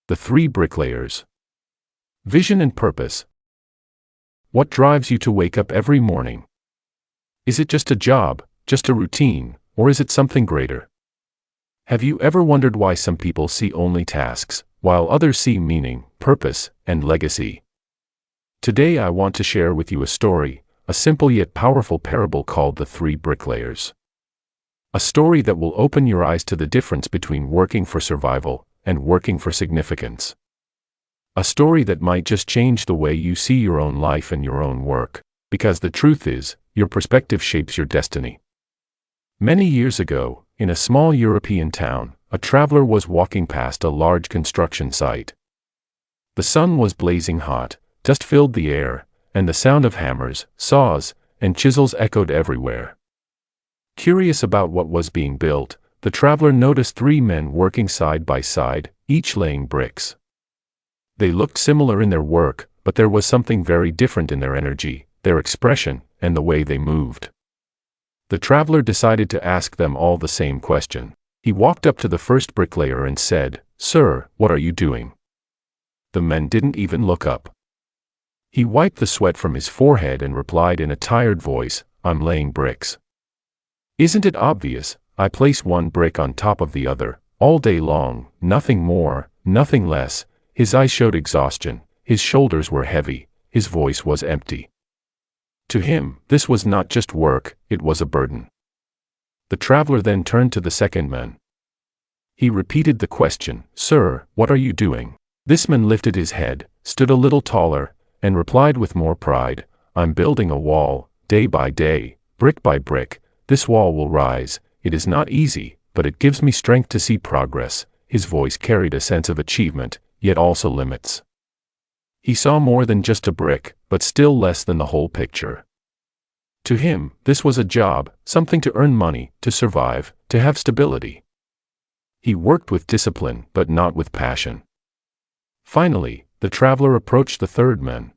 The Three Bricklayers. Vision and purpose. What drives you to wake up every morning? Is it just a job, just a routine, or is it something greater? Have you ever wondered why some people see only tasks, while others see meaning, purpose, and legacy? Today I want to share with you a story, a simple yet powerful parable called The Three Bricklayers. A story that will open your eyes to the difference between working for survival and working for significance. A story that might just change the way you see your own life and your own work, because the truth is, your perspective shapes your destiny. Many years ago, in a small European town, a traveler was walking past a large construction site. The sun was blazing hot, dust filled the air, and the sound of hammers, saws, and chisels echoed everywhere. Curious about what was being built, the traveler noticed three men working side by side, each laying bricks. They looked similar in their work, but there was something very different in their energy, their expression, and the way they moved. The traveler decided to ask them all the same question. He walked up to the first bricklayer and said, "Sir, what are you doing?" The men didn't even look up. He wiped the sweat from his forehead and replied in a tired voice, "I'm laying bricks." "Isn't it obvious? I place one brick on top of the other, all day long, nothing more, nothing less." His eyes showed exhaustion, his shoulders were heavy, his voice was empty. To him, this was not just work, it was a burden. The traveler then turned to the second man. He repeated the question, "Sir, what are you doing?" This man lifted his head, stood a little taller, and replied with more pride, "I'm building a wall, day by day, brick by brick. This wall will rise. It is not easy, but it gives me strength to see progress." His voice carried a sense of achievement, yet also limits. He saw more than just a brick, but still less than the whole picture. To him, this was a job, something to earn money, to survive, to have stability. He worked with discipline, but not with passion. Finally, the traveler approached the third man.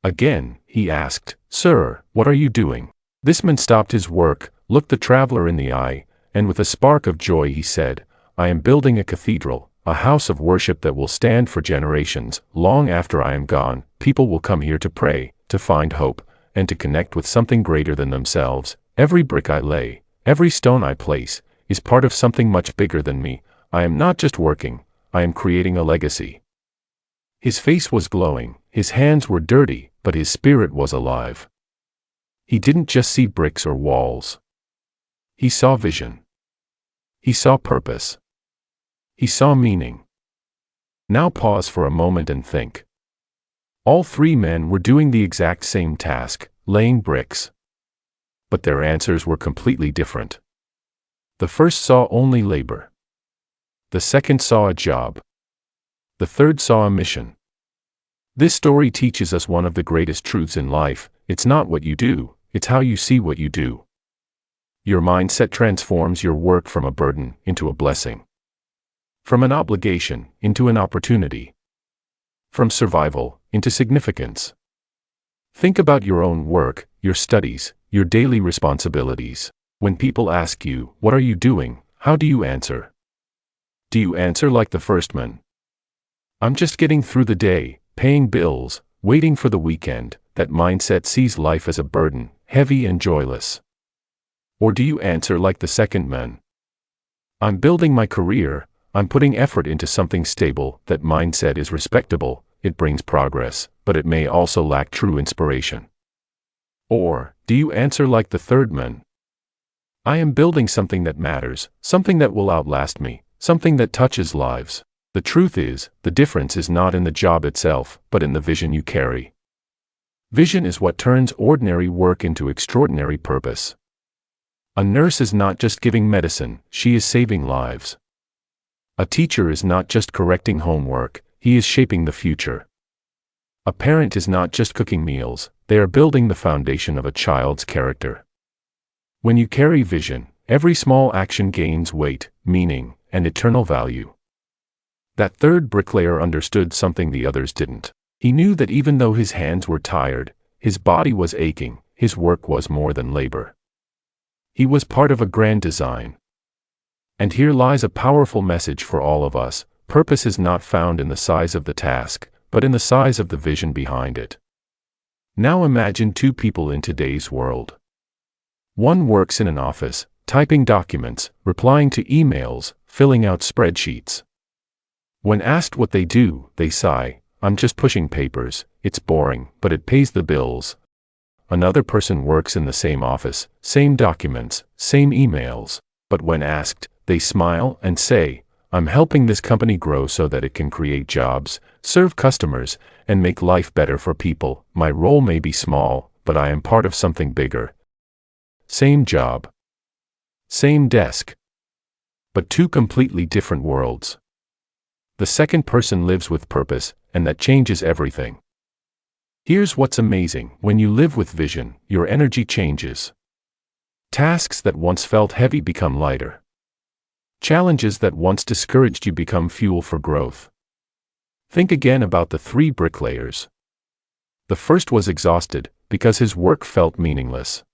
Again, he asked, "Sir, what are you doing?" This man stopped his work, looked the traveler in the eye, and with a spark of joy he said, "I am building a cathedral, a house of worship that will stand for generations. Long after I am gone, people will come here to pray, to find hope, and to connect with something greater than themselves. Every brick I lay, every stone I place, is part of something much bigger than me. I am not just working, I am creating a legacy." His face was glowing, his hands were dirty, but his spirit was alive. He didn't just see bricks or walls. He saw vision. He saw purpose. He saw meaning. Now pause for a moment and think. All three men were doing the exact same task, laying bricks. But their answers were completely different. The first saw only labor. The second saw a job. The third saw a mission. This story teaches us one of the greatest truths in life: it's not what you do, it's how you see what you do. Your mindset transforms your work from a burden into a blessing. From an obligation into an opportunity. From survival into significance. Think about your own work, your studies, your daily responsibilities. When people ask you, "What are you doing?" how do you answer? Do you answer like the first man? "I'm just getting through the day, paying bills, waiting for the weekend." That mindset sees life as a burden, heavy and joyless. Or do you answer like the second man? "I'm building my career, I'm putting effort into something stable." That mindset is respectable, it brings progress, but it may also lack true inspiration. Or, do you answer like the third man? "I am building something that matters, something that will outlast me, something that touches lives." The truth is, the difference is not in the job itself, but in the vision you carry. Vision is what turns ordinary work into extraordinary purpose. A nurse is not just giving medicine, she is saving lives. A teacher is not just correcting homework, he is shaping the future. A parent is not just cooking meals, they are building the foundation of a child's character. When you carry vision, every small action gains weight, meaning, and eternal value. That third bricklayer understood something the others didn't. He knew that even though his hands were tired, his body was aching, his work was more than labor. He was part of a grand design. And here lies a powerful message for all of us: purpose is not found in the size of the task, but in the size of the vision behind it. Now imagine two people in today's world. One works in an office, typing documents, replying to emails, filling out spreadsheets. When asked what they do, they sigh, "I'm just pushing papers, it's boring, but it pays the bills." Another person works in the same office, same documents, same emails, but when asked, they smile and say, "I'm helping this company grow so that it can create jobs, serve customers, and make life better for people. My role may be small, but I am part of something bigger." Same job. Same desk. But two completely different worlds. The second person lives with purpose, and that changes everything. Here's what's amazing: when you live with vision, your energy changes. Tasks that once felt heavy become lighter. Challenges that once discouraged you become fuel for growth. Think again about the three bricklayers. The first was exhausted because his work felt meaningless.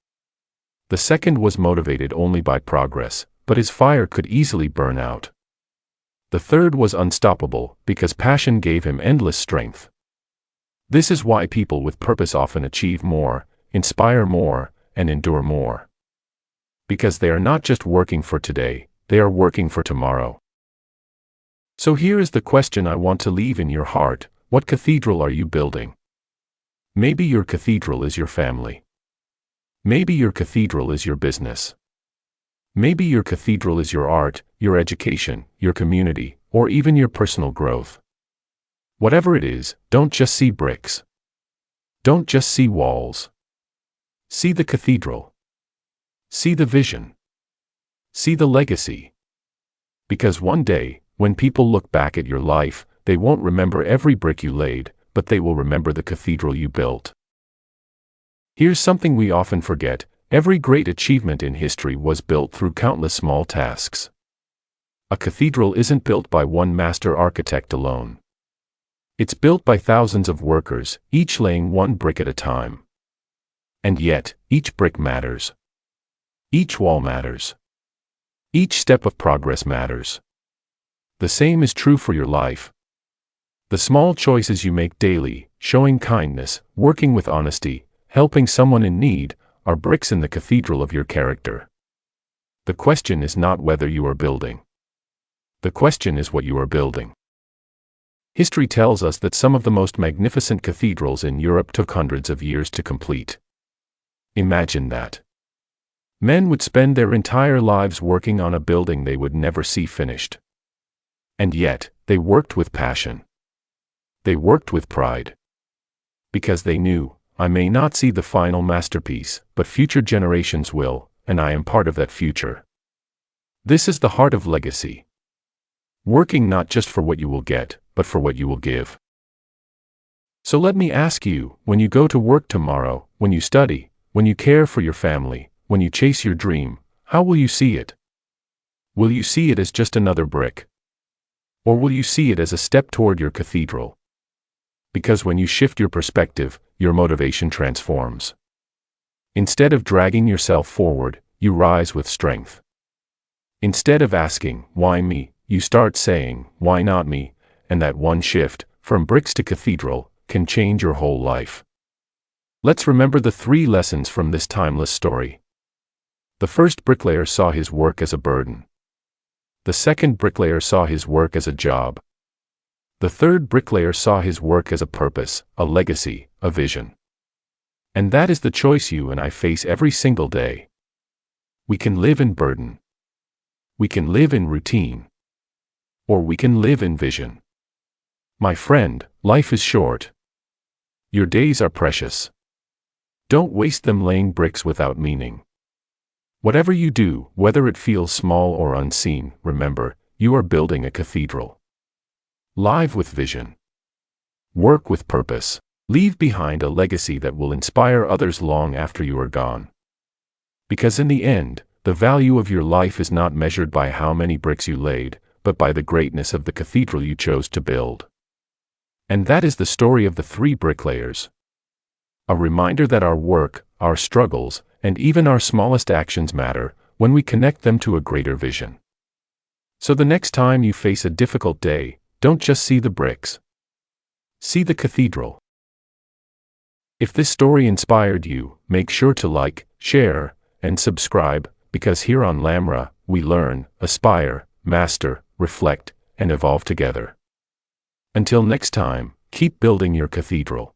The second was motivated only by progress, but his fire could easily burn out. The third was unstoppable because passion gave him endless strength. This is why people with purpose often achieve more, inspire more, and endure more. Because they are not just working for today, they are working for tomorrow. So here is the question I want to leave in your heart: what cathedral are you building? Maybe your cathedral is your family. Maybe your cathedral is your business. Maybe your cathedral is your art, your education, your community, or even your personal growth. Whatever it is, don't just see bricks. Don't just see walls. See the cathedral. See the vision. See the legacy. Because one day, when people look back at your life, they won't remember every brick you laid, but they will remember the cathedral you built. Here's something we often forget: every great achievement in history was built through countless small tasks. A cathedral isn't built by one master architect alone. It's built by thousands of workers, each laying one brick at a time. And yet, each brick matters. Each wall matters. Each step of progress matters. The same is true for your life. The small choices you make daily, showing kindness, working with honesty, helping someone in need, are bricks in the cathedral of your character. The question is not whether you are building. The question is what you are building. History tells us that some of the most magnificent cathedrals in Europe took hundreds of years to complete. Imagine that. Men would spend their entire lives working on a building they would never see finished. And yet, they worked with passion. They worked with pride. Because they knew, I may not see the final masterpiece, but future generations will, and I am part of that future. This is the heart of legacy. Working not just for what you will get, but for what you will give. So let me ask you, when you go to work tomorrow, when you study, when you care for your family, when you chase your dream, how will you see it? Will you see it as just another brick? Or will you see it as a step toward your cathedral? Because when you shift your perspective, your motivation transforms. Instead of dragging yourself forward, you rise with strength. Instead of asking, "Why me?" you start saying, "Why not me?" And that one shift, from bricks to cathedral, can change your whole life. Let's remember the three lessons from this timeless story. The first bricklayer saw his work as a burden. The second bricklayer saw his work as a job. The third bricklayer saw his work as a purpose, a legacy, a vision. And that is the choice you and I face every single day. We can live in burden. We can live in routine. Or we can live in vision. My friend, life is short. Your days are precious. Don't waste them laying bricks without meaning. Whatever you do, whether it feels small or unseen, remember, you are building a cathedral. Live with vision. Work with purpose. Leave behind a legacy that will inspire others long after you are gone. Because in the end, the value of your life is not measured by how many bricks you laid, but by the greatness of the cathedral you chose to build. And that is the story of the three bricklayers. A reminder that our work, our struggles, and even our smallest actions matter when we connect them to a greater vision. So the next time you face a difficult day, Don't just see the bricks. See the cathedral. If this story inspired you, make sure to like, share, and subscribe, because here on Lamra, we learn, aspire, master, reflect, and evolve together. Until next time, keep building your cathedral.